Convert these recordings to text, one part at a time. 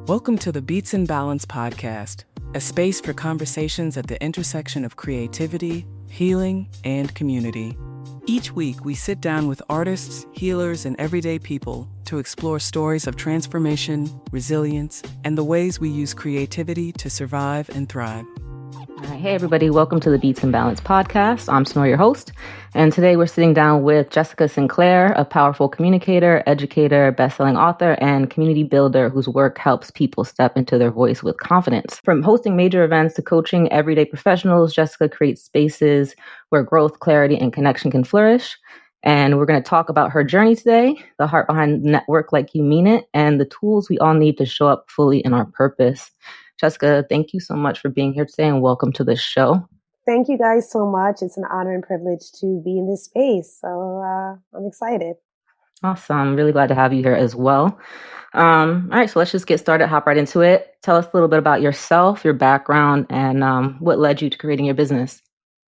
Welcome to the Beats and Balance podcast, a space for conversations at the intersection of creativity, healing, and community. Each week, we sit down with artists, healers, and everyday people to explore stories of transformation, resilience, and the ways we use creativity to survive and thrive. All right, hey, everybody. Welcome to the Beats and Balance podcast. I'm Tinora, your host. And today we're sitting down with Jessica Sinclair, a powerful communicator, educator, best-selling author, and community builder whose work helps people step into their voice with confidence. From hosting major events to coaching everyday professionals, Jessica creates spaces where growth, clarity, and connection can flourish. And we're going to talk about her journey today, the heart behind Network Like You Mean It, and the tools we all need to show up fully in our purpose. Jessica, thank you so much for being here today and welcome to the show. Thank you guys so much. It's an honor and privilege to be in this space. So I'm excited. Awesome. Really glad to have you here as well. All right, so let's just get started, hop right into it. Tell us a little bit about yourself, your background, and what led you to creating your business.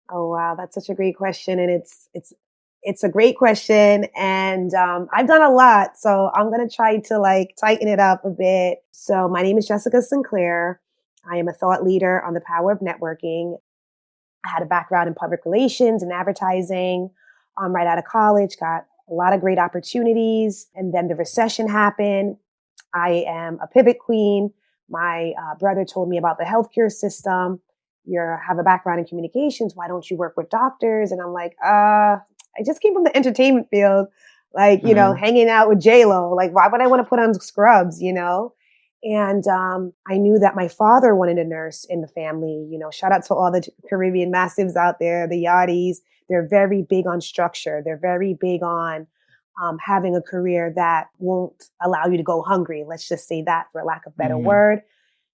Oh, wow. That's such a great question. And it's a great question. And I've done a lot. So I'm going to try to tighten it up a bit. So my name is Jessica Sinclair. I am a thought leader on the power of networking. I had a background in public relations and advertising right out of college, got a lot of great opportunities. And then the recession happened. I am a pivot queen. My brother told me about the healthcare system. You have a background in communications. Why don't you work with doctors? And I'm like, I just came from the entertainment field, hanging out with J-Lo. Like, why would I want to put on scrubs, And I knew that my father wanted a nurse in the family. Shout out to all the Caribbean massives out there, the Yachties. They're very big on structure. They're very big on having a career that won't allow you to go hungry. Let's just say that for lack of a better word.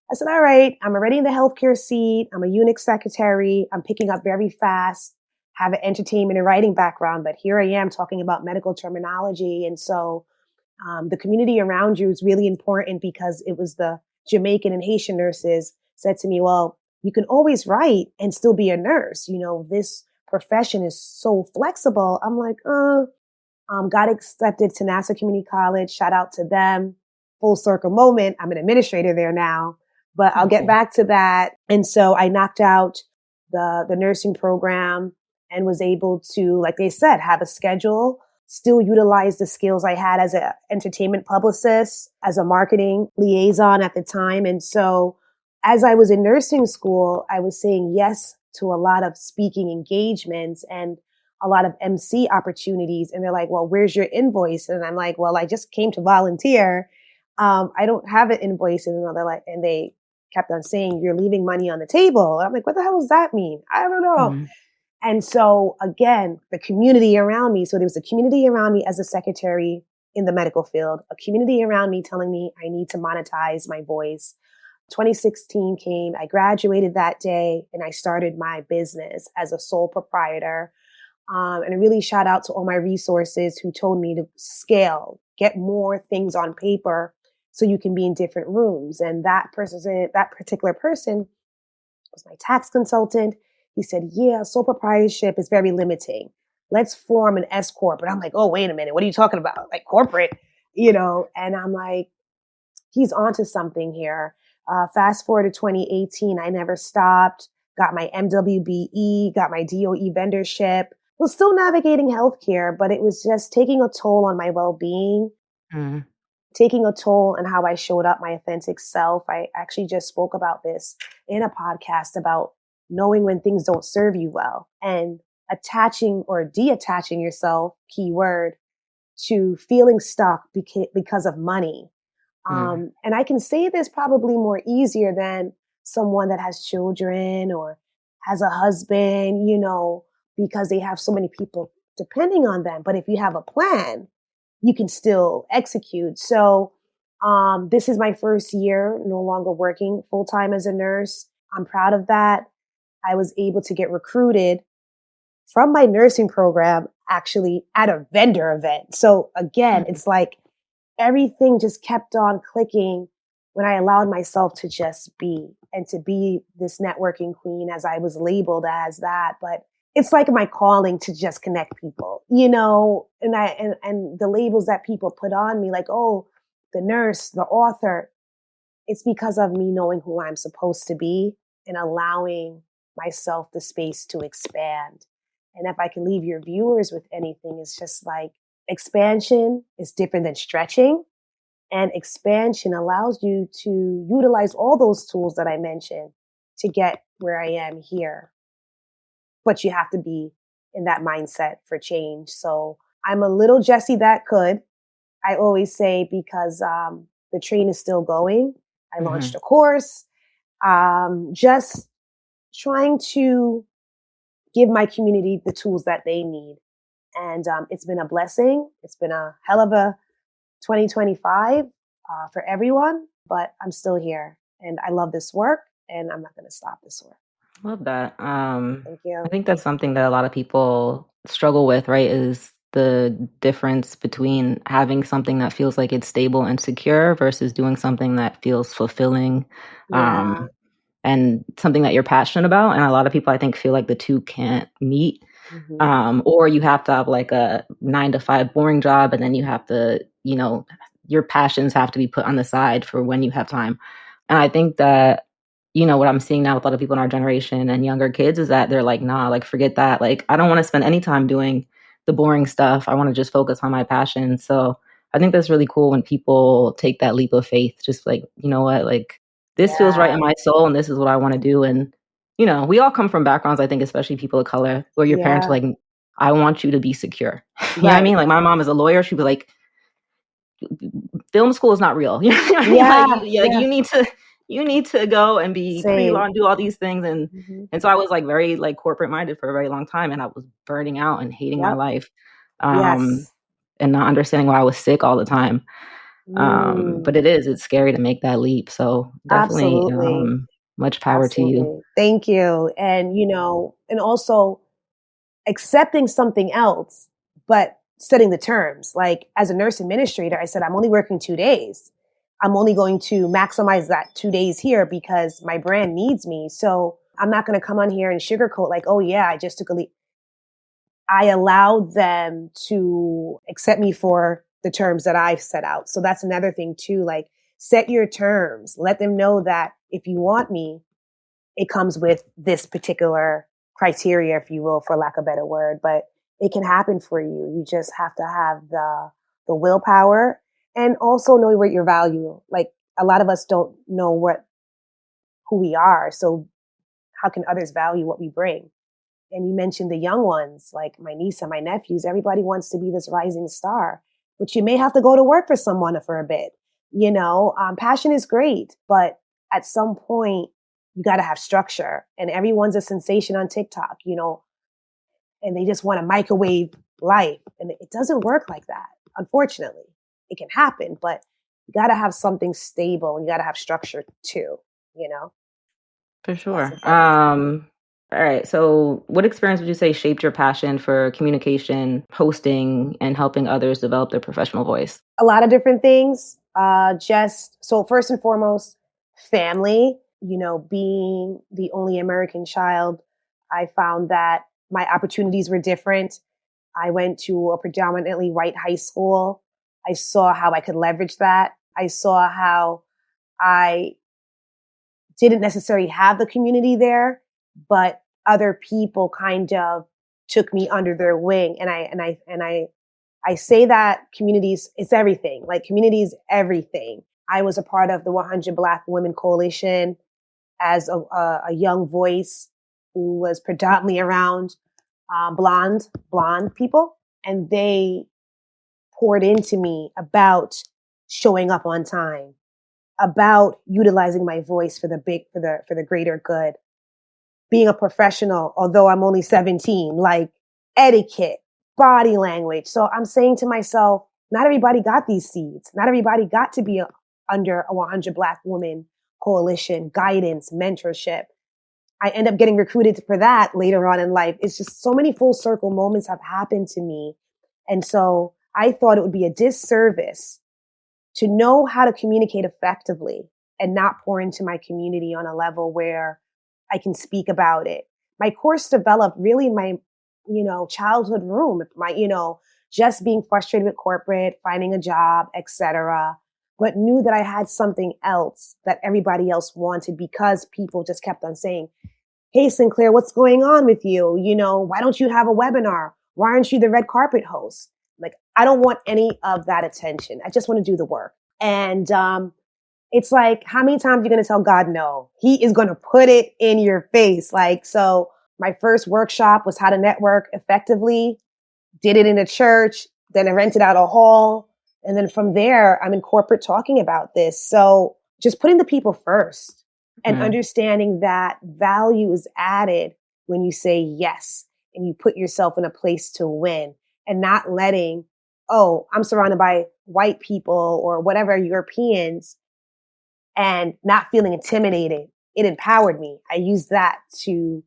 I said, all right, I'm already in the healthcare seat. I'm a Unix secretary. I'm picking up very fast, have an entertainment and writing background, but here I am talking about medical terminology. And so the community around you is really important because it was the Jamaican and Haitian nurses said to me, well, you can always write and still be a nurse. This profession is so flexible. I'm like, got accepted to Nassau Community College. Shout out to them. Full circle moment. I'm an administrator there now, but I'll get back to that. And so I knocked out the nursing program and was able to, like they said, have a schedule, still utilize the skills I had as an entertainment publicist, as a marketing liaison at the time. And so as I was in nursing school, I was saying yes to a lot of speaking engagements and a lot of MC opportunities. And they're like, well, where's your invoice? And I'm like, well, I just came to volunteer. I don't have an invoice. And they're like, and they kept on saying, you're leaving money on the table. And I'm like, what the hell does that mean? I don't know. And so again, the community around me. So there was a community around me as a secretary in the medical field, a community around me telling me I need to monetize my voice. 2016 came, I graduated that day and I started my business as a sole proprietor. And I really shout out to all my resources who told me to scale, get more things on paper so you can be in different rooms. And that particular person was my tax consultant. He said, yeah, sole proprietorship is very limiting. Let's form an S Corp. And I'm like, oh, wait a minute. What are you talking about? Like corporate, and I'm like, he's onto something here. Fast forward to 2018. I never stopped, got my MWBE, got my DOE vendorship, was still navigating healthcare, but it was just taking a toll on my well-being, taking a toll on how I showed up, my authentic self. I actually just spoke about this in a podcast about knowing when things don't serve you well and attaching or detaching yourself, keyword, to feeling stuck because of money. And I can say this probably more easier than someone that has children or has a husband, because they have so many people depending on them. But if you have a plan, you can still execute. So this is my first year no longer working full-time as a nurse. I'm proud of that. I was able to get recruited from my nursing program actually at a vendor event. So again, it's like everything just kept on clicking when I allowed myself to just be and to be this networking queen as I was labeled as that. But it's like my calling to just connect people, and the labels that people put on me, like, oh, the nurse, the author. it's because of me knowing who I'm supposed to be and allowing myself the space to expand. And if I can leave your viewers with anything, it's just like expansion is different than stretching. And expansion allows you to utilize all those tools that I mentioned to get where I am here. But you have to be in that mindset for change. So I'm a little Jessie that could, I always say, because the train is still going. I launched a course, just trying to give my community the tools that they need. And it's been a blessing. It's been a hell of a 2025 for everyone, but I'm still here and I love this work and I'm not going to stop this work. Love that. Thank you. I think that's something that a lot of people struggle with, right? Is the difference between having something that feels like it's stable and secure versus doing something that feels fulfilling, Yeah. and something that you're passionate about. And a lot of people, I think, feel like the two can't meet. Mm-hmm. Or you have to have like a 9 to 5 boring job, and then you have to, your passions have to be put on the side for when you have time. And I think that, what I'm seeing now with a lot of people in our generation and younger kids is that they're like, nah, like, forget that. Like, I don't want to spend any time doing the boring stuff. I want to just focus on my passion. So I think that's really cool when people take that leap of faith, just like, you know what, like, this feels right Yeah. in my soul and this is what I want to do. And, we all come from backgrounds, I think, especially people of color, where your parents are Yeah. like, I want you to be secure. You know what I Right. mean? Like, my mom is a lawyer. She'd be like, film school is not real. You know what I mean? Yeah. Like, Yeah. you need to go and be pre-law Same. and do all these things. Mm-hmm. And so I was like very like corporate minded for a very long time, and I was burning out and hating my Yep. life, Yes. and not understanding why I was sick all the time. Mm, But it's scary to make that leap. So definitely, absolutely. much power to you. Absolutely. Thank you. And, and also accepting something else, but setting the terms. Like as a nurse administrator, I said, I'm only working 2 days. I'm only going to maximize that 2 days here because my brand needs me. So I'm not going to come on here and sugarcoat like, oh yeah, I just took a leave. I allowed them to accept me for the terms that I've set out. So that's another thing too. Like set your terms. Let them know that if you want me, it comes with this particular criteria, if you will, for lack of a better word, but it can happen for you. You just have to have the willpower and also know what your value. Like a lot of us don't know who we are. So how can others value what we bring? And you mentioned the young ones, like my niece and my nephews. Everybody wants to be this rising star, but you may have to go to work for someone for a bit. Passion is great, but at some point you got to have structure. And everyone's a sensation on TikTok, and they just want to microwave life, and it doesn't work like that. Unfortunately, it can happen, but you got to have something stable, and you got to have structure too. You know, For that's sure. important. All right. So, what experience would you say shaped your passion for communication, hosting, and helping others develop their professional voice? A lot of different things. Just so first and foremost, family, being the only American child, I found that my opportunities were different. I went to a predominantly white high school. I saw how I could leverage that. I saw how I didn't necessarily have the community there, but other people kind of took me under their wing. I say that communities, it's everything. Like communities, everything. I was a part of the 100 Black Women Coalition as a young voice who was predominantly around blonde people, and they poured into me about showing up on time, about utilizing my voice for the greater good, being a professional, although I'm only 17, like etiquette, body language. So I'm saying to myself, not everybody got these seeds. Not everybody got to be under a 100 Black Women Coalition, guidance, mentorship. I end up getting recruited for that later on in life. It's just so many full circle moments have happened to me. And so I thought it would be a disservice to know how to communicate effectively and not pour into my community on a level where I can speak about it. My course developed really in my, childhood room, my, just being frustrated with corporate, finding a job, etc. but knew that I had something else that everybody else wanted because people just kept on saying, hey, Sinclair, what's going on with you? Why don't you have a webinar? Why aren't you the red carpet host? Like, I don't want any of that attention. I just want to do the work. And it's like, how many times are you going to tell God no? He is going to put it in your face. Like, so my first workshop was how to network effectively, did it in a church, then I rented out a hall. And then from there, I'm in corporate talking about this. So just putting the people first and understanding that value is added when you say yes and you put yourself in a place to win and not letting, oh, I'm surrounded by white people or whatever, Europeans, and not feeling intimidated. It empowered me. I used that to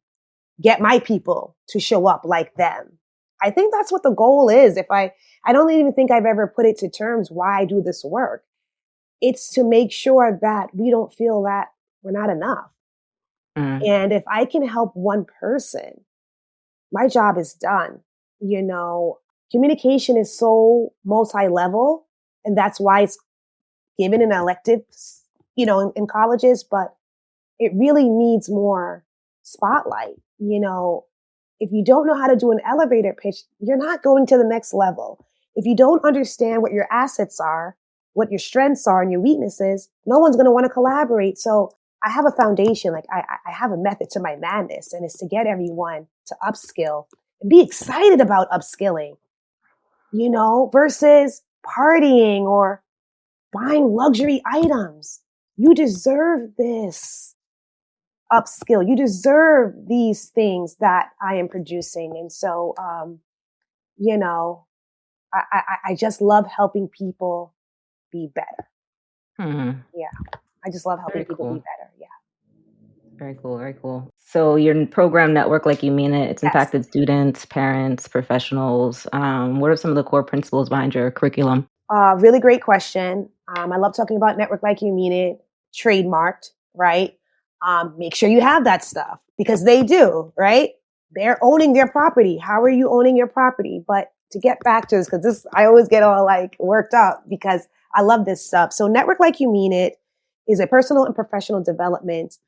get my people to show up like them. I think that's what the goal is. I don't even think I've ever put it to terms why I do this work. It's to make sure that we don't feel that we're not enough. And if I can help one person, my job is done. Communication is so multi-level, and that's why it's given in electives, in colleges, but it really needs more spotlight. If you don't know how to do an elevator pitch, you're not going to the next level. If you don't understand what your assets are, what your strengths are and your weaknesses, no one's going to want to collaborate. So I have a foundation, like I have a method to my madness, and it's to get everyone to upskill and be excited about upskilling, versus partying or buying luxury items. You deserve this upskill. You deserve these things that I am producing. And so, I just love helping people be better. Yeah. I just love helping people be better. Yeah. Very cool. Very cool. So your program Network Like You Mean It, it's Yes. impacted students, parents, professionals. What are some of the core principles behind your curriculum? Really great question. I love talking about Network Like You Mean It, trademarked, right? Make sure you have that stuff because they do, right? They're owning their property. How are you owning your property? But to get back to this, because I always get all like worked up because I love this stuff. So Network Like You Mean It is a personal and professional development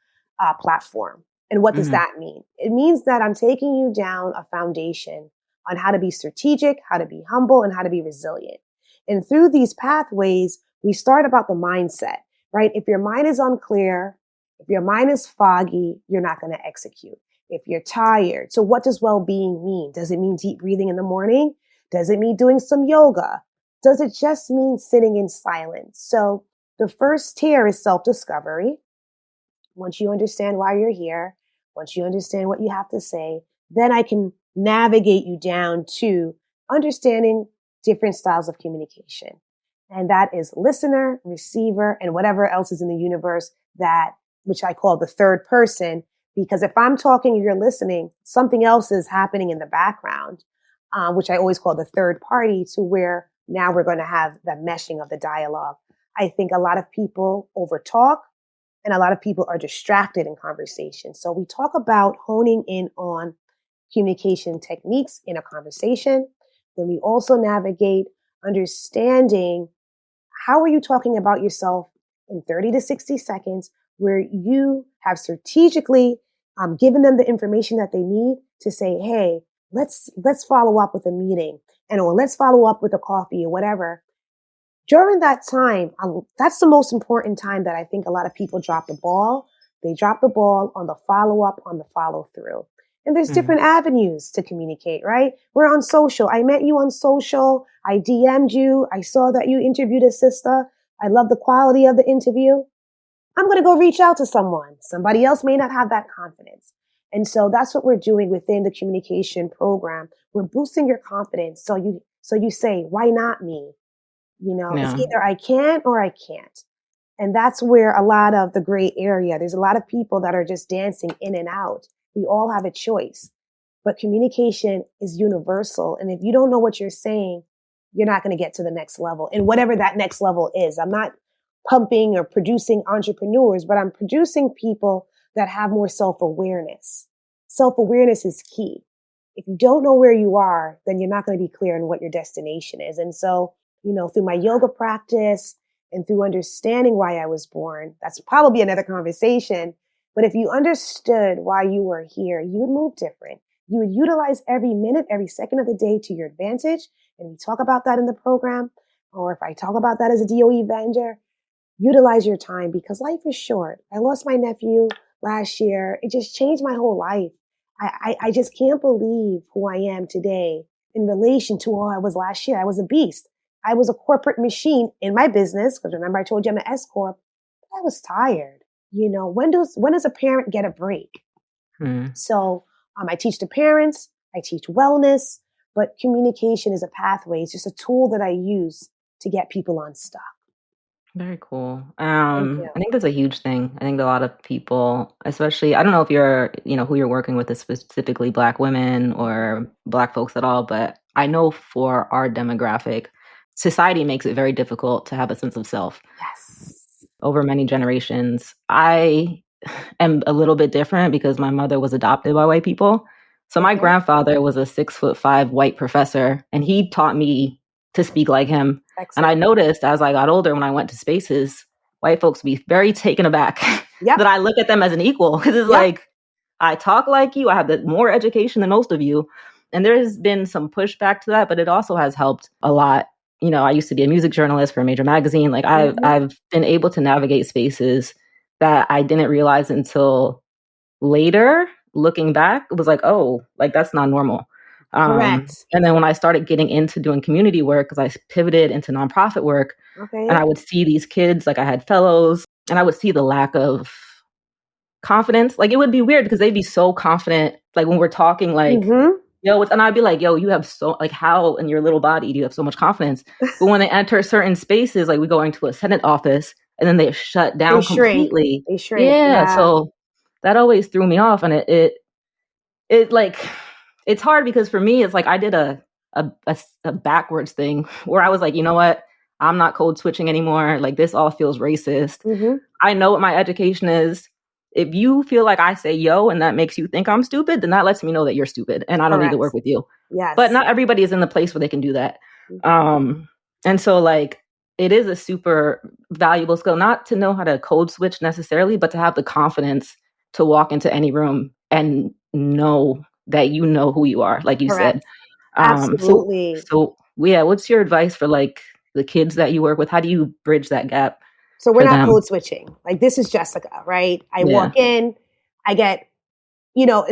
platform. And what does that mean? It means that I'm taking you down a foundation on how to be strategic, how to be humble, and how to be resilient. And through these pathways, we start about the mindset, right? If your mind is unclear, if your mind is foggy, you're not going to execute. If you're tired, so what does well-being mean? Does it mean deep breathing in the morning? Does it mean doing some yoga? Does it just mean sitting in silence? So the first tier is self-discovery. Once you understand why you're here, once you understand what you have to say, then I can navigate you down to understanding different styles of communication. And that is listener, receiver, and whatever else is in the universe which I call the third person, because if I'm talking and you're listening, something else is happening in the background, which I always call the third party, to where now we're going to have the meshing of the dialogue. I think a lot of people overtalk and a lot of people are distracted in conversation. So we talk about honing in on communication techniques in a conversation. Then we also navigate understanding how are you talking about yourself in 30 to 60 seconds where you have strategically given them the information that they need to say, hey, let's follow up with a meeting or let's follow up with a coffee or whatever. During that time, that's the most important time that I think a lot of people drop the ball. They drop the ball on the follow-up, on the follow-through. And there's different avenues to communicate, right? We're on social. I met you on social. I DM'd you. I saw that you interviewed a sister. I love the quality of the interview. I'm going to go reach out to someone. Somebody else may not have that confidence. And so that's what we're doing within the communication program. We're boosting your confidence. So you say, why not me? It's either I can or I can't. And that's where a lot of the gray area, there's a lot of people that are just dancing in and out. We all have a choice, but communication is universal. And if you don't know what you're saying, you're not going to get to the next level. And whatever that next level is, I'm not pumping or producing entrepreneurs, but I'm producing people that have more self-awareness. Self-awareness is key. If you don't know where you are, then you're not going to be clear on what your destination is. And so, through my yoga practice and through understanding why I was born, that's probably another conversation. But if you understood why you were here, you would move different. You would utilize every minute, every second of the day to your advantage. And we talk about that in the program. Or if I talk about that as a DOE vendor, utilize your time because life is short. I lost my nephew last year. It just changed my whole life. I just can't believe who I am today in relation to who I was last year. I was a beast. I was a corporate machine in my business. Because remember, I told you I'm an S Corp. But I was tired. When does a parent get a break? So I teach the parents. I teach wellness. But communication is a pathway. It's just a tool that I use to get people unstuck. Very cool. Thank you. I think that's a huge thing. I think a lot of people, especially, I don't know if you're, who you're working with is specifically Black women or Black folks at all, but I know for our demographic, society makes it very difficult to have a sense of self. Yes. Over many generations. I am a little bit different because my mother was adopted by white people. So my grandfather was a 6'5" white professor, and he taught me to speak like him. Excellent. And I noticed as I got older, when I went to spaces, white folks be very taken aback that I look at them as an equal because it's like, I talk like you, I have more education than most of you. And there's been some pushback to that, but it also has helped a lot. I used to be a music journalist for a major magazine. Like I've been able to navigate spaces that I didn't realize until later. Looking back, it was like, oh, like that's not normal. Correct. And then when I started getting into doing community work, because I pivoted into nonprofit work, and I would see these kids, like I had fellows, and I would see the lack of confidence. Like it would be weird because they'd be so confident, like when we're talking, like, and I'd be like, yo, you have so, like, how in your little body do you have so much confidence? But when they enter certain spaces, like we go into a Senate office and then they shut down completely. They shrink. Yeah. So that always threw me off. And it like, it's hard because for me, it's like I did a backwards thing where I was like, you know what? I'm not code switching anymore. Like this all feels racist. I know what my education is. If you feel like I say yo and that makes you think I'm stupid, then that lets me know that you're stupid and I don't need to work with you. Yes. But not everybody is in the place where they can do that. And so like it is a super valuable skill, not to know how to code switch necessarily, but to have the confidence to walk into any room and know that you know who you are, like you said. Absolutely. So yeah, what's your advice for like the kids that you work with? How do you bridge that gap? So we're not code switching. Like this is Jessica, right? I walk in, I get,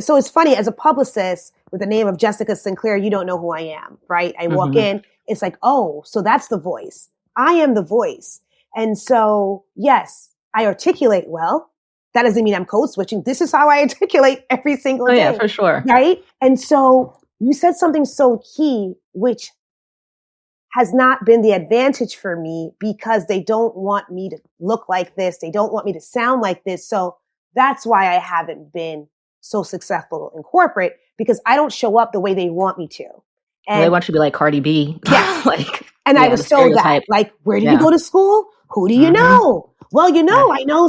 so it's funny as a publicist with the name of Jessica Sinclair, you don't know who I am, right? I walk in, it's like, oh, so that's the voice. I am the voice. And so, yes, I articulate well. That doesn't mean I'm code switching. This is how I articulate every single day. Yeah, for sure. Right? And so you said something so key, which has not been the advantage for me because they don't want me to look like this. They don't want me to sound like this. So that's why I haven't been so successful in corporate because I don't show up the way they want me to. And they want you to be like Cardi B. Yeah. And I was told that, like, where did you go to school? Who do you know? Well, I know.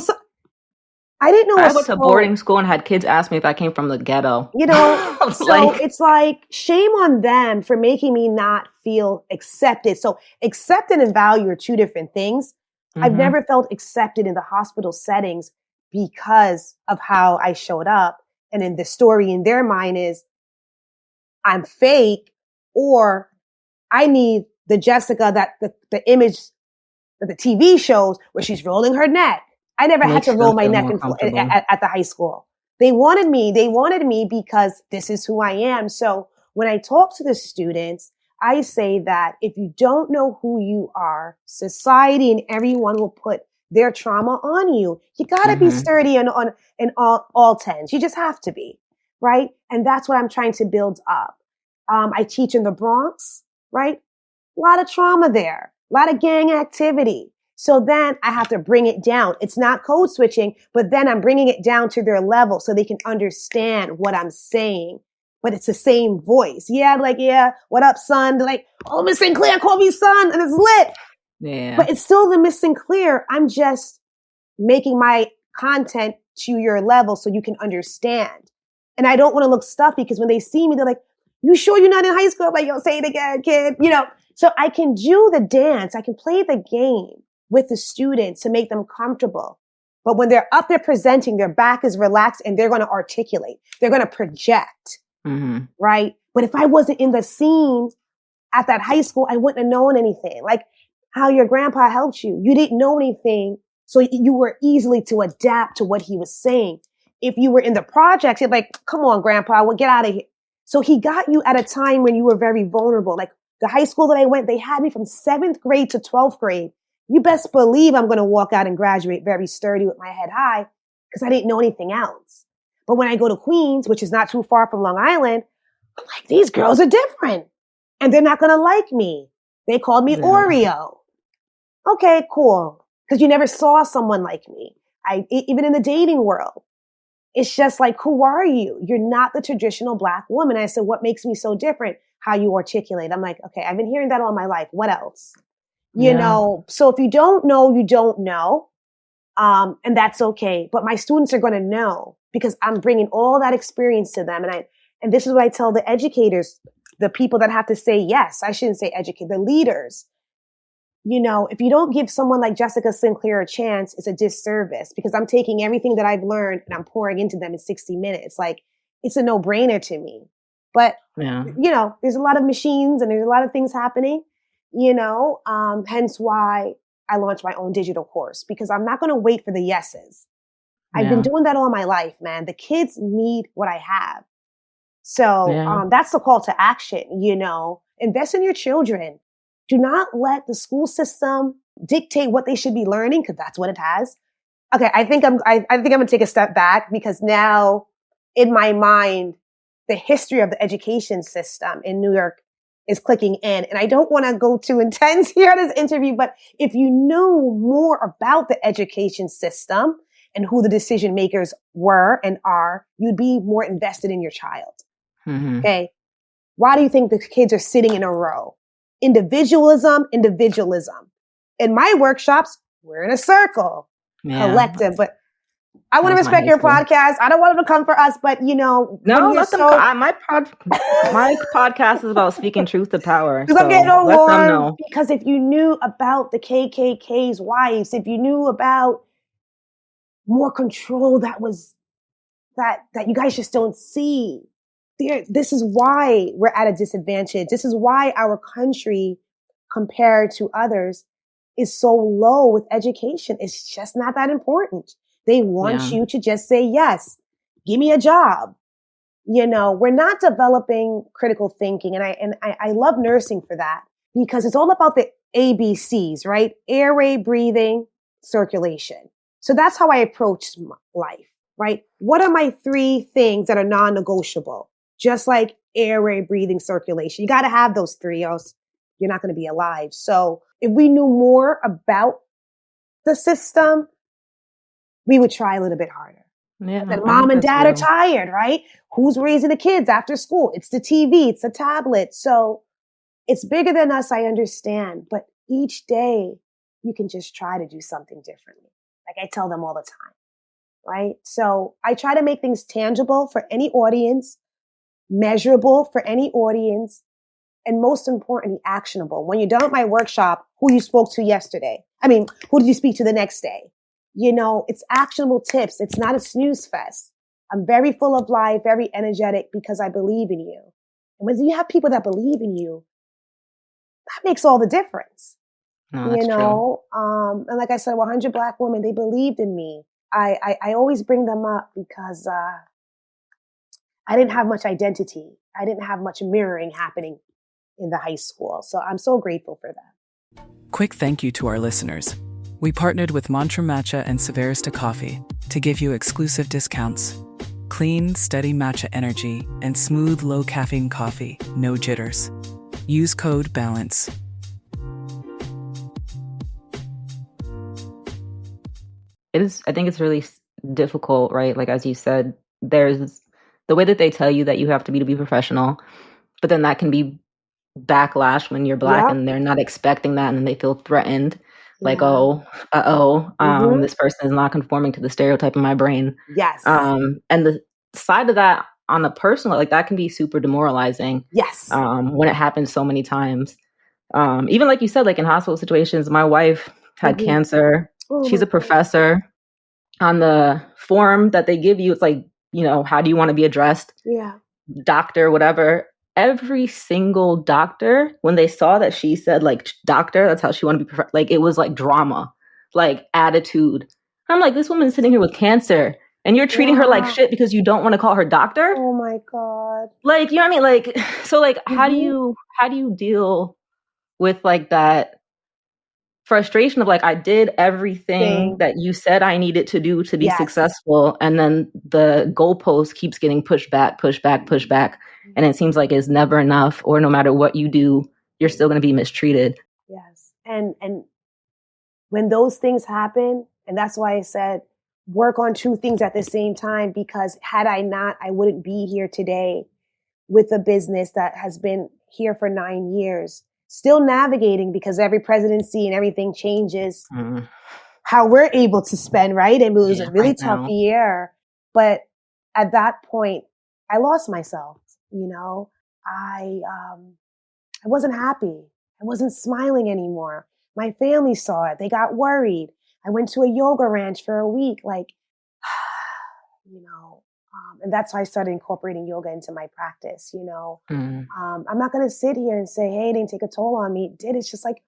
I didn't know. I went to boarding school and had kids ask me if I came from the ghetto. So it's like shame on them for making me not feel accepted. So accepted and value are two different things. I've never felt accepted in the hospital settings because of how I showed up. And in the story in their mind is I'm fake or I need the Jessica that the image that the TV shows where she's rolling her neck. I never had to roll my neck at the high school. They wanted me because this is who I am. So when I talk to the students, I say that if you don't know who you are, society and everyone will put their trauma on you. You got to be sturdy in all tens. You just have to be, right? And that's what I'm trying to build up. I teach in the Bronx, right? A lot of trauma there, a lot of gang activity. So then I have to bring it down. It's not code switching, but then I'm bringing it down to their level so they can understand what I'm saying. But it's the same voice. Yeah, what up, son? They're like, oh, Miss Sinclair, call me son, and it's lit. Yeah. But it's still the Miss Sinclair. I'm just making my content to your level so you can understand. And I don't want to look stuffy because when they see me, they're like, you sure you're not in high school? I'm like, yo, say it again, kid. So I can do the dance. I can play the game, with the students to make them comfortable. But when they're up there presenting, their back is relaxed and they're going to articulate. They're going to project, right? But if I wasn't in the scene at that high school, I wouldn't have known anything. Like how your grandpa helped you. You didn't know anything, so you were easily to adapt to what he was saying. If you were in the projects, you're like, come on, grandpa, well, get out of here. So he got you at a time when you were very vulnerable. Like the high school that I went, they had me from 7th grade to 12th grade. You best believe I'm going to walk out and graduate very sturdy with my head high because I didn't know anything else. But when I go to Queens, which is not too far from Long Island, I'm like, these girls are different and they're not going to like me. They called me Oreo. Okay, cool. Because you never saw someone like me. Even in the dating world, it's just like, who are you? You're not the traditional Black woman. I said, what makes me so different? How you articulate. I'm like, okay, I've been hearing that all my life. What else? You know, so if you don't know, you don't know. And that's okay. But my students are going to know because I'm bringing all that experience to them. And this is what I tell the educators, the people that have to say yes. I shouldn't say educate, the leaders. You know, if you don't give someone like Jessica Sinclair a chance, it's a disservice because I'm taking everything that I've learned and I'm pouring into them in 60 minutes. Like it's a no-brainer to me. But, you know, there's a lot of machines and there's a lot of things happening, you know, hence why I launched my own digital course because I'm not going to wait for the yeses. I've been doing that all my life, man. The kids need what I have. So that's the call to action, you know, invest in your children. Do not let the school system dictate what they should be learning because that's what it has. Okay, I think I'm going to take a step back because now in my mind, the history of the education system in New York is clicking in. And I don't want to go too intense here in this interview, but if you knew more about the education system and who the decision makers were and are, you'd be more invested in your child. Okay. Why do you think the kids are sitting in a row? Individualism. In my workshops, we're in a circle, collective, but I want to respect your podcast. I don't want them to come for us, but you know, no, let them. My podcast is about speaking truth to power. So I'm getting all warm because if you knew about the KKK's wives, if you knew about more control that you guys just don't see. This is why we're at a disadvantage. This is why our country, compared to others, is so low with education. It's just not that important. They want you to just say, yes, give me a job. You know, we're not developing critical thinking. And I love nursing for that because it's all about the ABCs, right? Airway, breathing, circulation. So that's how I approach life, right? What are my 3 things that are non-negotiable? Just like airway, breathing, circulation. You got to have those 3 or else you're not going to be alive. So if we knew more about the system, we would try a little bit harder. That mom and dad are tired, right? Who's raising the kids after school? It's the TV, it's the tablet. So it's bigger than us, I understand. But each day you can just try to do something differently. Like I tell them all the time, right? So I try to make things tangible for any audience, measurable for any audience, and most importantly, actionable. When you're done with my workshop, who you spoke to yesterday? I mean, who did you speak to the next day? You know, it's actionable tips. It's not a snooze fest. I'm very full of life, very energetic because I believe in you. And when you have people that believe in you, that makes all the difference. No, that's true. And like I said, 100 Black women, they believed in me. I always bring them up because I didn't have much identity. I didn't have much mirroring happening in the high school. So I'm so grateful for that. Quick thank you to our listeners. We partnered with Mantra Matcha and Severista Coffee to give you exclusive discounts. Clean, steady matcha energy and smooth, low-caffeine coffee, no jitters. Use code BALANCE. I think it's really difficult, right? Like, as you said, there's the way that they tell you that you have to be professional, but then that can be backlash when you're Black and they're not expecting that and then they feel threatened. Like, this person is not conforming to the stereotype in my brain. Yes. And the side of that on a personal, like that can be super demoralizing. Yes. When it happens so many times. Even like you said, like in hospital situations, my wife had cancer. Oh She's my a God. professor. On the form that they give you, it's like, how do you want to be addressed? Yeah. Doctor, whatever. Every single doctor, when they saw that she said like doctor, that's how she wanted to be, like it was like drama, like attitude. I'm like, this woman's sitting here with cancer and you're treating her like Wow. shit because you don't want to call her doctor. Oh my God. Like, you know what I mean? Like, so like, how do Mm-hmm. you deal with like that frustration of like, I did everything that you said I needed to do to be Yes. successful, and then the goalpost keeps getting pushed back, and it seems like it's never enough, or no matter what you do, you're still going to be mistreated. Yes. And when those things happen, and that's why I said work on two things at the same time, because had I not, I wouldn't be here today with a business that has been here for 9 years, still navigating because every presidency and everything changes how we're able to spend, right? And it was Yeah, a really right tough now. year. But at that point, I lost myself, I wasn't happy. I wasn't smiling anymore. My family saw it. They got worried. I went to a yoga ranch for a week, and that's why I started incorporating yoga into my practice, I'm not going to sit here and say, hey, it didn't take a toll on me. It did. It's just like,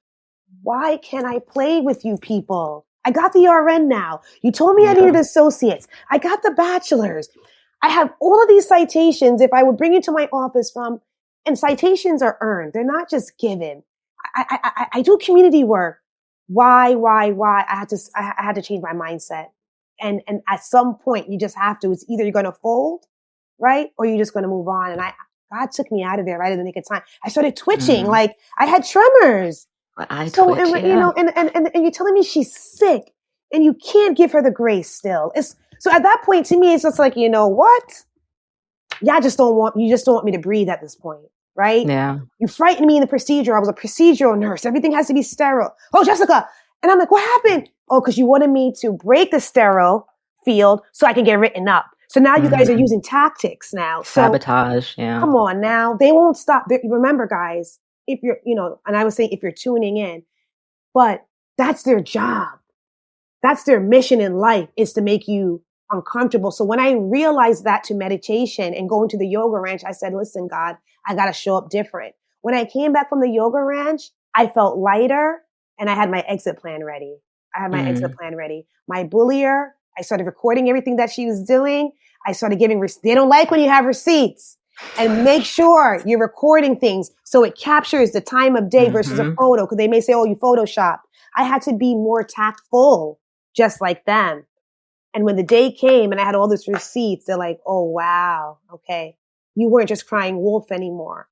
why can't I play with you people? I got the RN now. You told me I needed associates. I got the bachelor's. I have all of these citations if I would bring you to my office and citations are earned. They're not just given. I do community work. Why? I had to change my mindset. And at some point you just have to, it's either you're going to fold, right? Or you're just going to move on. And God took me out of there right at the nick of time. I started twitching. Like I had tremors. So, Twitch, and you're telling me she's sick and you can't give her the grace still. So at that point to me, it's just like, you know what? You just don't want me to breathe at this point, right? Yeah. You frightened me in the procedure. I was a procedural nurse. Everything has to be sterile. Oh, Jessica. And I'm like, what happened? Oh, because you wanted me to break the sterile field so I can get written up. So now you guys are using tactics now. Sabotage. Yeah. Come on now. They won't stop. Remember, guys, if you're, and I was saying if you're tuning in, but that's their job. That's their mission in life, is to make you uncomfortable. So when I realized that to meditation and going to the yoga ranch, I said, listen, God, I got to show up different. When I came back from the yoga ranch, I felt lighter and I had my exit plan ready. My bullier, I started recording everything that she was doing. I started giving, they don't like when you have receipts. And make sure you're recording things so it captures the time of day versus a photo, because they may say, oh, you Photoshopped. I had to be more tactful, just like them. And when the day came and I had all these receipts, they're like, oh, wow, okay. You weren't just crying wolf anymore.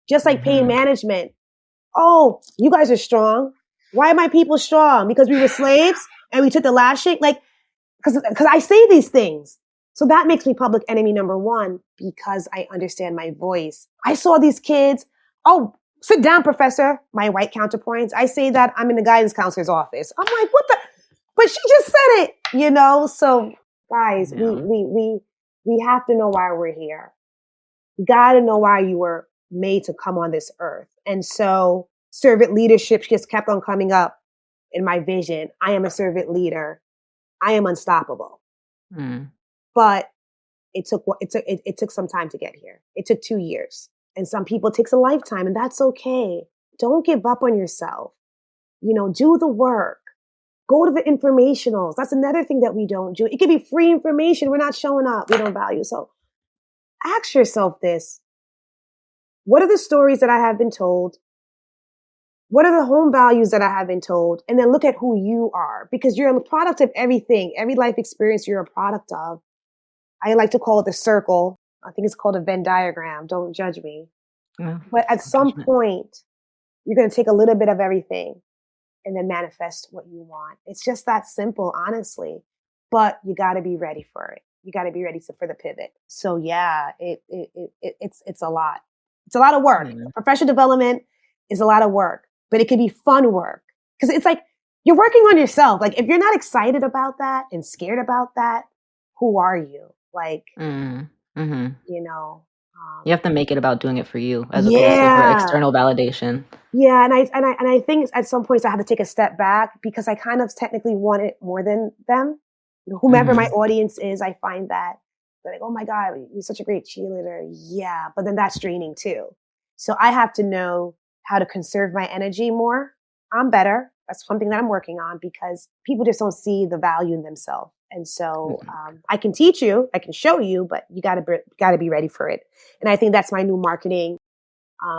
Just like pain management. Oh, you guys are strong. Why are my people strong? Because we were slaves and we took the lashing? Because I say these things. So that makes me public enemy number one, because I understand my voice. I saw these kids. Oh, sit down, professor. My white counterpoints. I say that I'm in the guidance counselor's office. I'm like, what the? But she just said it, So guys, we have to know why we're here. You got to know why you were made to come on this earth. And so servant leadership just kept on coming up in my vision. I am a servant leader. I am unstoppable. But it took some time to get here. It took 2 years. And some people it takes a lifetime, and that's okay. Don't give up on yourself. Do the work. Go to the informationals. That's another thing that we don't do. It could be free information. We're not showing up. We don't value. So ask yourself this. What are the stories that I have been told? What are the home values that I have been told? And then look at who you are, because you're a product of everything. Every life experience you're a product of. I like to call it the circle. I think it's called a Venn diagram. Don't judge me. Yeah, but at some point, you're going to take a little bit of everything and then manifest what you want. It's just that simple, honestly. But you got to be ready for it. You got to be ready for the pivot. So yeah, it's a lot. It's a lot of work. Professional development is a lot of work, but it can be fun work, because it's like you're working on yourself. Like if you're not excited about that and scared about that, who are you? Like, You have to make it about doing it for you as opposed to for Yeah. external validation. Yeah, and I think at some points I have to take a step back because I kind of technically want it more than them. Whomever my Mm-hmm. audience is, I find that they're like, "Oh my God, you're such a great cheerleader." Yeah, but then that's draining too. So I have to know how to conserve my energy more. I'm better. That's something that I'm working on because people just don't see the value in themselves. And so I can teach you, I can show you, but you got to be ready for it. And I think that's my new marketing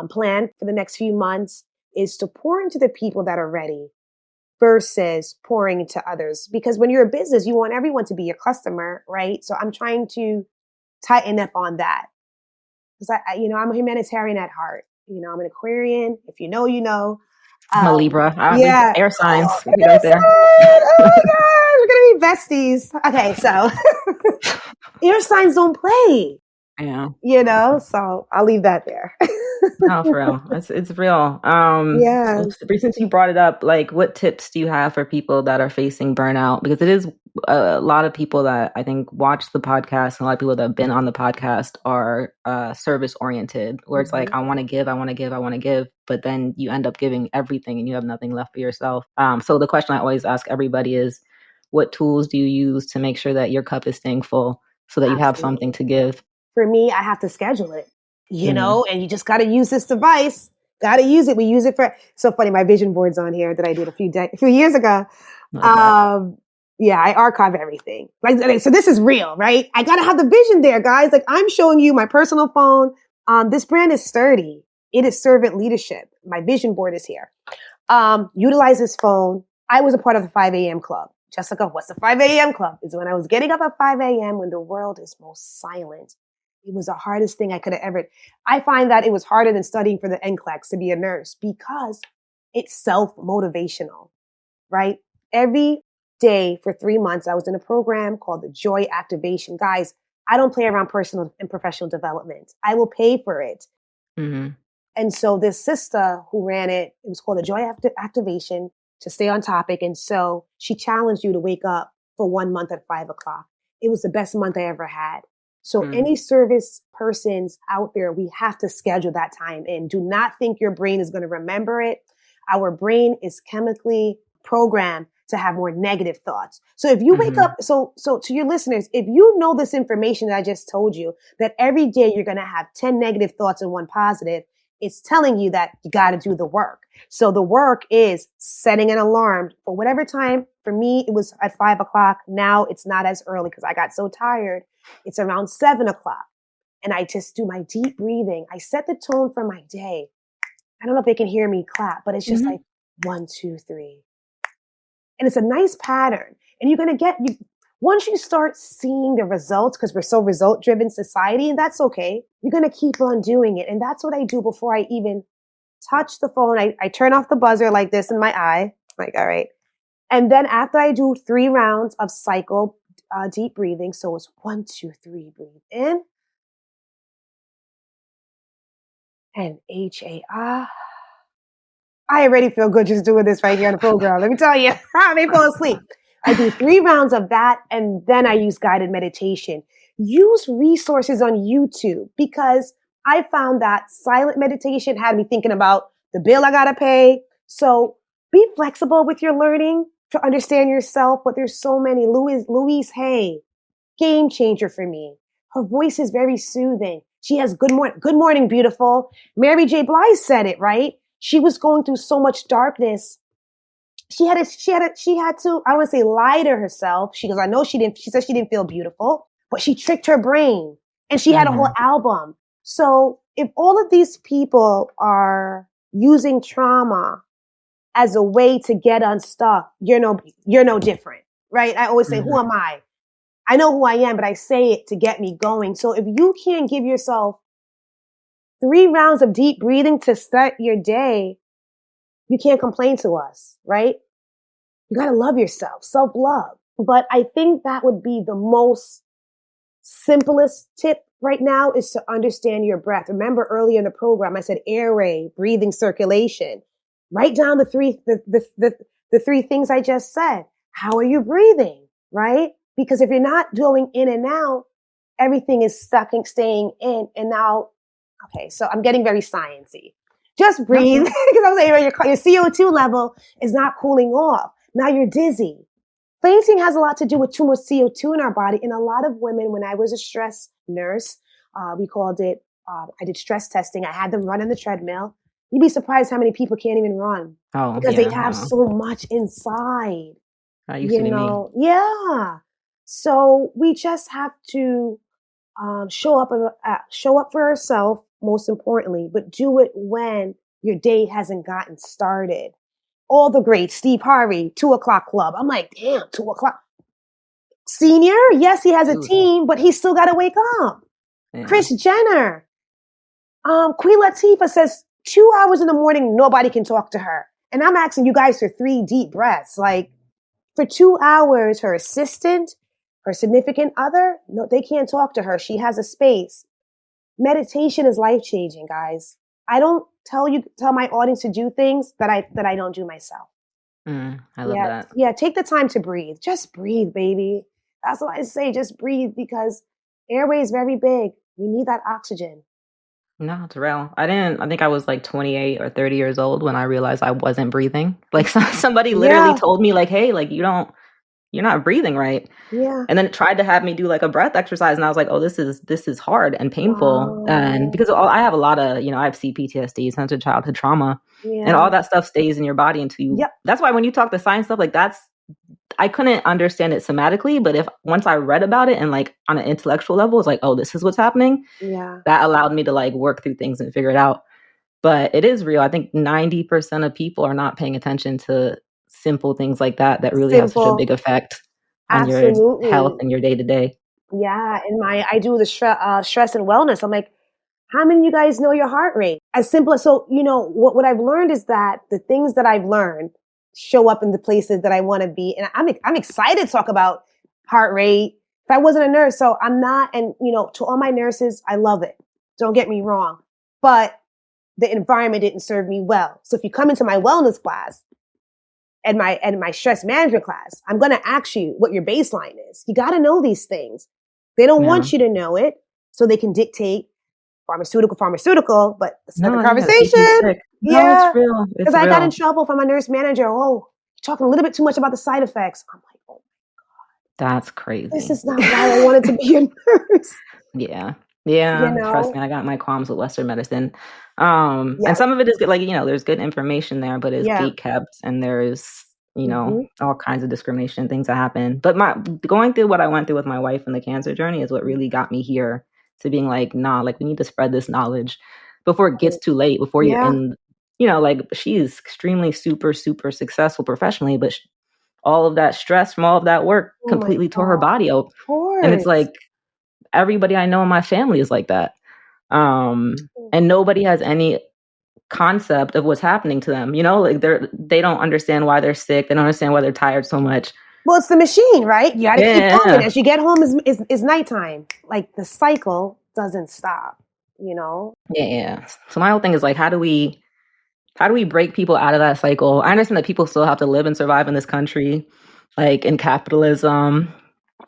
plan for the next few months is to pour into the people that are ready versus pouring into others. Because when you're a business, you want everyone to be your customer, right? So I'm trying to tighten up on that because I'm a humanitarian at heart. I'm an Aquarian. If you know, you know. I'm a Libra. We Yeah. air signs. Oh, We right there. oh my God, we're gonna be besties. Okay, so air signs don't play, Yeah. So I'll leave that there. No, for real. It's real. Yeah. Since you brought it up, like what tips do you have for people that are facing burnout? Because it is a lot of people that I think watch the podcast and a lot of people that have been on the podcast are service oriented, where it's like, Mhm. I want to give, I want to give, I want to give, but then you end up giving everything and you have nothing left for yourself. So the question I always ask everybody is, what tools do you use to make sure that your cup is staying full so that you have something Absolutely. to give? For me, I have to schedule it, Mm-hmm. and you just got to use this device. Got to use it. We use it for, so funny. My vision board's on here that I did a few years ago. Love that. Yeah, I archive everything. Like, so this is real, right? I got to have the vision there, guys. Like I'm showing you my personal phone. This brand is sturdy. It is servant leadership. My vision board is here. Utilize this phone. I was a part of the 5 a.m. club. Jessica, what's the 5 a.m. club? Is when I was getting up at 5 a.m. when the world is most silent. It was the hardest thing I could have ever. I find that it was harder than studying for the NCLEX to be a nurse because it's self-motivational, right? Every day for 3 months, I was in a program called the Joy Activation. Guys, I don't play around personal and professional development. I will pay for it. Mm-hmm. And so this sister who ran it, it was called the Joy Activation to stay on topic. And so she challenged you to wake up for 1 month at 5 o'clock. It was the best month I ever had. So any service persons out there, we have to schedule that time in. Do not think your brain is going to remember it. Our brain is chemically programmed to have more negative thoughts. So if you wake up, so to your listeners, if you know this information that I just told you, that every day you're going to have 10 negative thoughts and one positive, it's telling you that you got to do the work. So the work is setting an alarm for whatever time. For me, it was at 5 o'clock. Now it's not as early because I got so tired. It's around 7 o'clock. And I just do my deep breathing. I set the tone for my day. I don't know if they can hear me clap, but it's just like 1, 2, 3. And it's a nice pattern. And you're going to once you start seeing the results, because we're so result driven society, and that's okay, you're going to keep on doing it. And that's what I do before I even touch the phone. I turn off the buzzer like this in my eye, like, all right. And then after I do 3 rounds of cycle deep breathing, so it's 1, 2, 3, breathe in. And H-A-Ah. I already feel good just doing this right here on the program. Let me tell you, I may fall asleep. I do 3 rounds of that, and then I use guided meditation. Use resources on YouTube because I found that silent meditation had me thinking about the bill I gotta pay. So be flexible with your learning to understand yourself, but there's so many. Louise Hay, game changer for me. Her voice is very soothing. She has good morning, beautiful. Mary J. Blige said it, right? She was going through so much darkness. She had to, I don't want to say lie to herself. She said she didn't feel beautiful, but she tricked her brain and she had a whole album. So if all of these people are using trauma as a way to get unstuck, you're no different, right? I always say, who am I? I know who I am, but I say it to get me going. So if you can't give yourself 3 rounds of deep breathing to start your day, you can't complain to us, right? You got to love yourself, self-love. But I think that would be the most simplest tip right now is to understand your breath. Remember earlier in the program, I said airway, breathing, circulation. Write down the 3 things I just said. How are you breathing, right? Because if you're not going in and out, everything is stuck and staying in. And now, okay, so I'm getting very sciencey. Just breathe, because I'm saying your CO2 level is not cooling off. Now you're dizzy. Fainting has a lot to do with too much CO2 in our body. And a lot of women, when I was a stress nurse, we called it, I did stress testing. I had them run on the treadmill. You'd be surprised how many people can't even run because they have so much inside. That used to be me. Yeah. So we just have to show up for ourselves, most importantly, but do it when your day hasn't gotten started. All the greats, Steve Harvey, 2:00 Club. I'm like, damn, 2:00. Senior, yes, he has a team, but he's still got to wake up. Yeah. Kris Jenner. Queen Latifah says 2 hours in the morning, nobody can talk to her. And I'm asking you guys for 3 deep breaths. Like, for 2 hours, her assistant, her significant other, no, they can't talk to her. She has a space. Meditation is life-changing, guys. I don't tell my audience to do things that I don't do myself. I love that. Yeah, take the time to breathe. Just breathe, baby. That's what I say. Just breathe, because airway is very big. We need that oxygen. No, it's real. I think I was like 28 or 30 years old when I realized I wasn't breathing. Like somebody literally told me like, hey, like you're not breathing right. Yeah. And then it tried to have me do like a breath exercise. And I was like, oh, this is hard and painful. Wow. And because I have a lot of, I have CPTSD, sensory childhood trauma, and all that stuff stays in your body until you, that's why when you talk the science stuff, like I couldn't understand it somatically, but once I read about it and like on an intellectual level, it's like, oh, this is what's happening. Yeah. That allowed me to like work through things and figure it out. But it is real. I think 90% of people are not paying attention to simple things like that really have such a big effect on your health and your day to day. Yeah. And I do the stress and wellness. I'm like, how many of you guys know your heart rate? As simple as, so, what I've learned is that the things that I've learned show up in the places that I want to be. And I'm excited to talk about heart rate. If I wasn't a nurse, so I'm not, and to all my nurses, I love it. Don't get me wrong, but the environment didn't serve me well. So if you come into my wellness class and my stress management class, I'm going to ask you what your baseline is. You got to know these things. They don't want you to know it so they can dictate pharmaceutical, but it's another conversation. No, it's real. Because I got in trouble from my nurse manager. Oh, talking a little bit too much about the side effects. I'm like, oh my God. That's crazy. This is not why I wanted to be a nurse. Yeah. Trust me, I got my qualms with Western medicine. And some of it is good, like, there's good information there, but it's gate kept, and there's, all kinds of discrimination, things that happen. But going through what I went through with my wife and the cancer journey is what really got me here to being like, nah, like we need to spread this knowledge before it gets too late, before you're in, like she is extremely super, super successful professionally, but all of that stress from all of that work completely tore her body up. And it's like, everybody I know in my family is like that. And nobody has any concept of what's happening to them. Like they don't understand why they're sick. They don't understand why they're tired so much. Well, it's the machine, right? You got to keep going. As you get home is nighttime. Like the cycle doesn't stop, Yeah. So my whole thing is like, how do we break people out of that cycle? I understand that people still have to live and survive in this country, like in capitalism.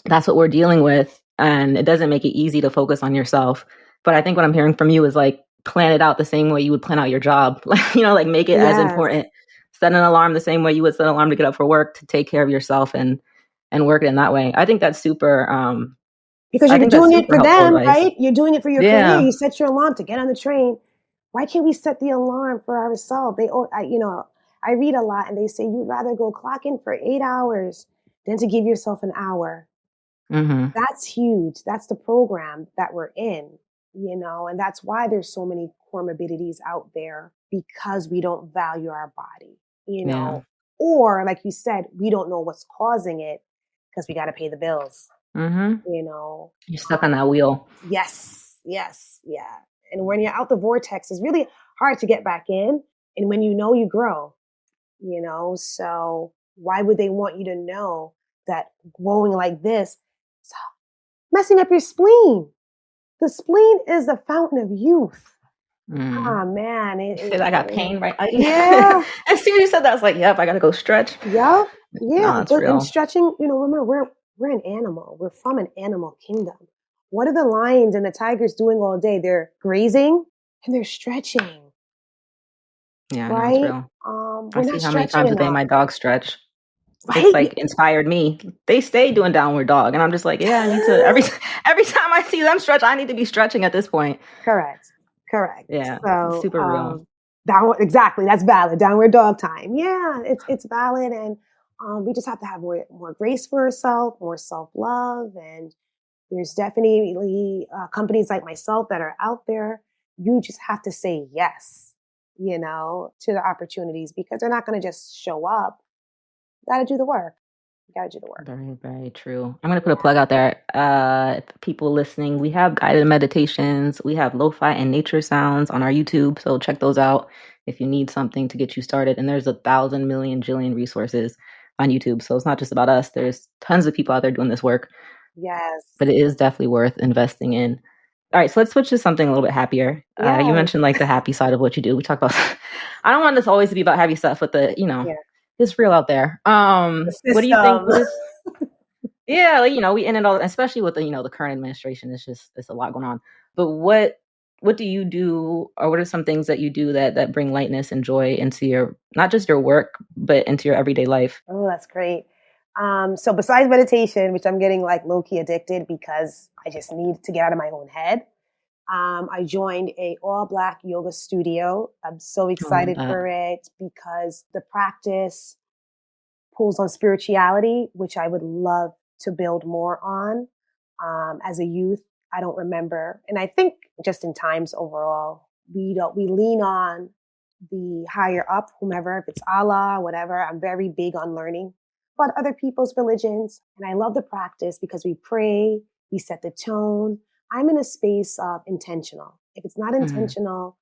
That's what we're dealing with. And it doesn't make it easy to focus on yourself. But I think what I'm hearing from you is like, plan it out the same way you would plan out your job. Like make it as important. Set an alarm the same way you would set an alarm to get up for work, to take care of yourself and work it in that way. I think that's super. Because you're doing it for them, right? You're doing it for your career. You set your alarm to get on the train. Why can't we set the alarm for ourselves? I read a lot and they say you'd rather go clock in for 8 hours than to give yourself an hour. Mm-hmm. That's huge. That's the program that we're in, and that's why there's so many comorbidities out there, because we don't value our body, or like you said, we don't know what's causing it because we got to pay the bills. Mm-hmm. You're stuck on that wheel. Yes. Yeah. And when you're out the vortex, it's really hard to get back in. And when you grow, so why would they want you to know that growing like this is messing up your spleen? The spleen is the fountain of youth. Oh, man. I got pain, right? Yeah. As soon as you said that, I was like, yep, I got to go stretch. Yep. Yeah. No, it's real. And stretching, remember, we're an animal. We're from an animal kingdom. what are the lions and the tigers doing all day? They're grazing and they're stretching, Yeah, I know it's right? real. I We're see not how many stretching times a day enough, my dogs stretch. It's right? like inspired me. They stay doing downward dog, and I'm just like, yeah, I need to every time I see them stretch, I need to be stretching at this point. Correct. Correct. Yeah, it's So, super real. downward, exactly. That's valid. Downward dog time. Yeah, it's valid, and we just have to have more grace for ourselves, more self love, and there's definitely companies like myself that are out there. You just have to say yes, to the opportunities because they're not going to just show up. You got to do the work. You got to do the work. Very, very true. I'm going to put a plug out there. People listening, we have guided meditations. We have lo-fi and nature sounds on our YouTube. So check those out if you need something to get you started. And there's 1,000 million jillion resources on YouTube. So it's not just about us. There's tons of people out there doing this work, Yes. but it is definitely worth investing in. All right, so let's switch to something a little bit happier. You Yes. mentioned like the happy side of what you do. We talk about, I don't want this always to be about happy stuff, but Yeah. it's real out there. The What do you think? system. What is Yeah, like, we in it all, especially with the current administration. It's a lot going on. But what do you do, or what are some things that you do that bring lightness and joy into your, not just your work, but into your everyday life? Oh, that's great. So besides meditation, which I'm getting like low key addicted because I just need to get out of my own head. I joined a all black yoga studio. I'm so I love excited that. for it because the practice pulls on spirituality, which I would love to build more on. As a youth, I don't remember, and I think just in times overall, we lean on the higher up, whomever, if it's Allah, whatever. I'm very big on learning about other people's religions, and I love the practice because we pray, we set the tone. I'm in a space of intentional. If it's not Hmm. intentional,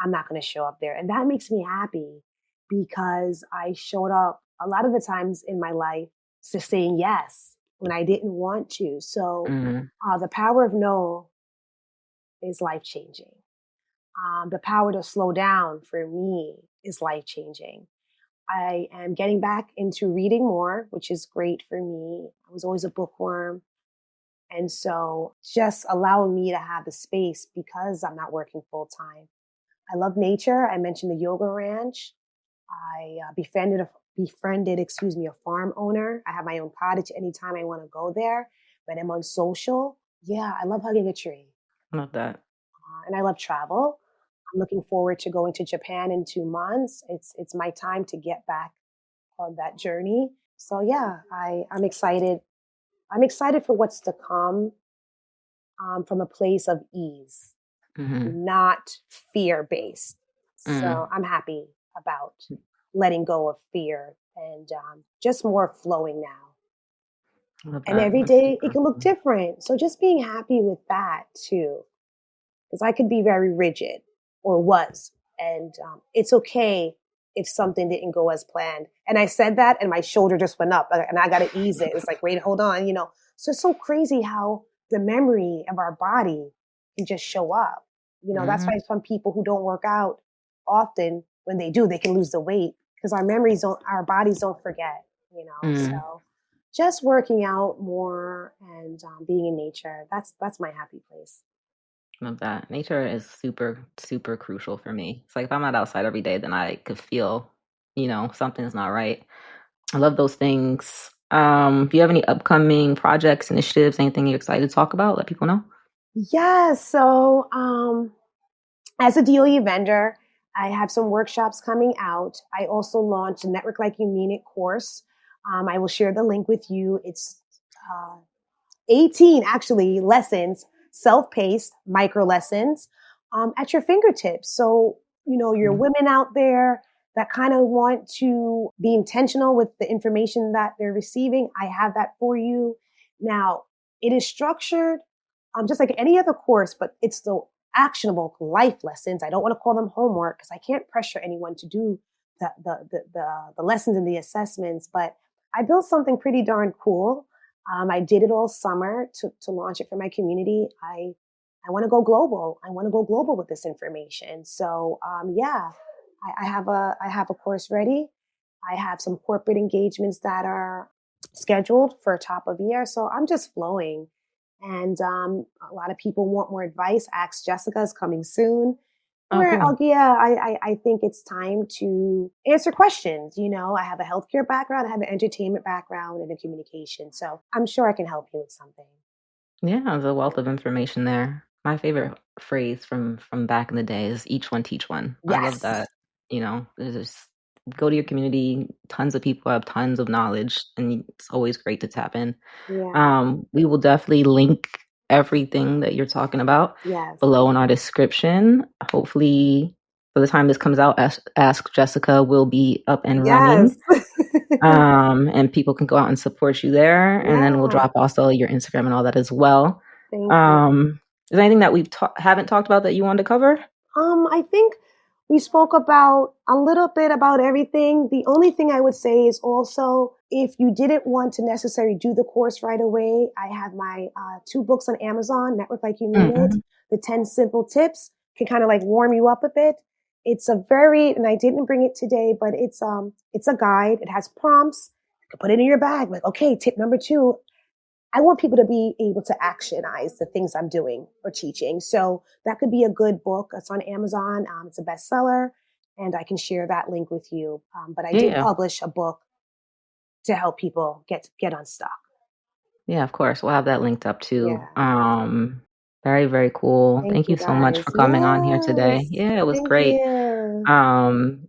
I'm not going to show up there, and that makes me happy because I showed up a lot of the times in my life to saying yes when I didn't want to. So Hmm. the power of no is life changing. The power to slow down for me is life changing. I am getting back into reading more, which is great for me. I was always a bookworm. And so just allowing me to have the space because I'm not working full time. I love nature. I mentioned the yoga ranch. I befriended a farm owner. I have my own cottage anytime I want to go there. When I'm on social, yeah, I love hugging a tree. Love that. And I love travel. I'm looking forward to going to Japan in 2 months. It's my time to get back on that journey. So yeah, I'm excited. I'm excited for what's to come from a place of ease, Hmm. not fear based. Mm. So I'm happy about letting go of fear and just more flowing now. Love And that. every That's day it super can look cool. different. So just being happy with that too, because I could be very rigid or was. And it's okay if something didn't go as planned. And I said that and my shoulder just went up and I got to ease it. It's like, wait, hold on. So it's so crazy how the memory of our body can just show up. That's Hmm. why some people who don't work out often, when they do, they can lose the weight because our bodies don't forget. Mm. So just working out more and being in nature, that's my happy place. Love that. Nature is super, super crucial for me. It's like if I'm not outside every day, then I could feel, something's not right. I love those things. Do you have any upcoming projects, initiatives, anything you're excited to talk about? Let people know. Yes. So, as a DOE vendor, I have some workshops coming out. I also launched a Network Like You Mean It course. I will share the link with you. It's uh, 18 actually lessons, self-paced micro lessons at your fingertips. So, your Mm. women out there that kind of want to be intentional with the information that they're receiving, I have that for you. Now, it is structured just like any other course, but it's the actionable life lessons. I don't want to call them homework because I can't pressure anyone to do the lessons and the assessments, but I built something pretty darn cool. I did it all summer to launch it for my community. I want to go global. I want to go global with this information. So yeah, I have a course ready. I have some corporate engagements that are scheduled for top of year. So I'm just flowing. And a lot of people want more advice. Ask Jessica is coming soon. Oh, Where, cool. I think it's time to answer questions. I have a healthcare background, I have an entertainment background, and a communication. So I'm sure I can help you with something. Yeah, there's a wealth of information there. My favorite phrase from back in the day is "each one teach one." I love Yes. that. There's just go to your community. Tons of people have tons of knowledge, and it's always great to tap in. Yeah. We will definitely link everything that you're talking about Yes. below in our description. Hopefully, by the time this comes out, Ask Jessica will be up and Yes. running. And people can go out and support you there. And then we'll Yeah. drop also your Instagram and all that as well. Thank you. Is there anything that we haven't talked about that you wanted to cover? I think we spoke about a little bit about everything. The only thing I would say is also, if you didn't want to necessarily do the course right away, I have my 2 books on Amazon, Network Like You Mean It, Mm-hmm. the 10 Simple Tips, can kind of like warm you up a bit. It's and I didn't bring it today, but it's a guide. It has prompts. You can put it in your bag. Like, okay, tip number 2, I want people to be able to actionize the things I'm doing or teaching. So that could be a good book. It's on Amazon. It's a bestseller, and I can share that link with you. But I did Yeah. publish a book to help people get unstuck. Yeah, of course. We'll have that linked up too. Yeah. Very, very cool. Thank Thank you you so much guys. for coming on here today. Yes. Yeah, it was Thank great. you.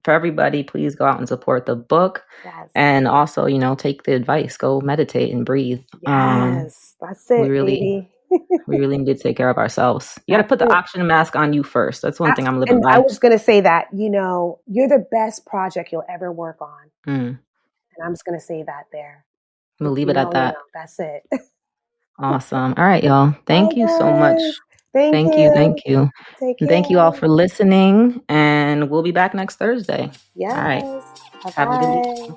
For everybody, please go out and support the book. Yes. And also, take the advice. Go meditate and breathe. Yes. That's We it, really, baby. we really need to take care of ourselves. You got to That's put the it. oxygen mask on you first. That's one thing I'm living And I by. was going to say that, you're the best project you'll ever work on. Mm, And I'm just going to say that there. we'll If leave you it at know, you that. know. That's it. Awesome. All right, y'all. Bye, Thank you so much. guys. Thank Thank you. you. Thank you. Take And thank you all care. for listening. And we'll be back next Thursday. All right. Yes. Bye Have a good week. bye.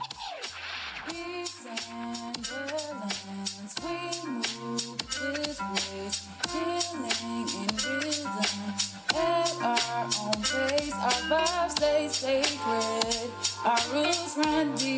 Beats and villains, we move with grace, healing in rhythm. At our own pace, our vibes stay sacred. Our roots run deep.